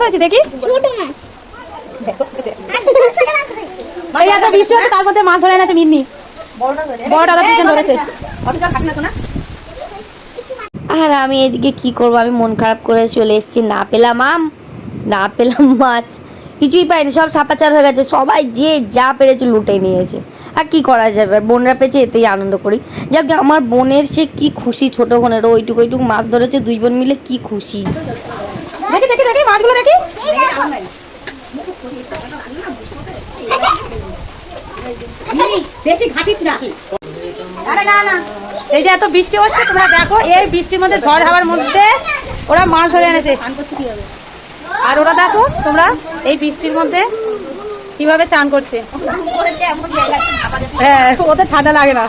ধরেছি দেখি। ছোট মাছ। এই এত বৃষ্টি হচ্ছে তার মধ্যে মাছ ধরে এনেছে মিন্নি। বড়টা পিছন ধরেছে। আর আমি এদিকে কি করব, আমি মন খারাপ করে চলে এসেছি। না পেলাম আম, না পেলাম মাছ, কিছুই পাইনি, সব সাপাচার হয়ে গেছে। সবাই যে যা পেরেছে লুটে নিয়েছে। আর কি করা যাবে, আর বোনরা পেয়েছে এতেই আনন্দ করি। যাক আমার বোনের সে কি খুশি, ছোট বোনেরও ওইটুকু মাছ ধরেছে, দুই বোন মিলে কি খুশি। দেখি দেখি দেখি মাছগুলো দেখি। বেশি ঘাটিস না। আরে না না, এই যে এত বৃষ্টি হচ্ছে তোমরা দেখো, এই বৃষ্টির মধ্যে ঝড় হাওয়ার মধ্যে ওরা মাছ ধরে এনেছে। আর ওরা দেখো তোমরা এই বৃষ্টির মধ্যে কিভাবে চান করছে। হ্যাঁ, ওদের ঠান্ডা লাগে না।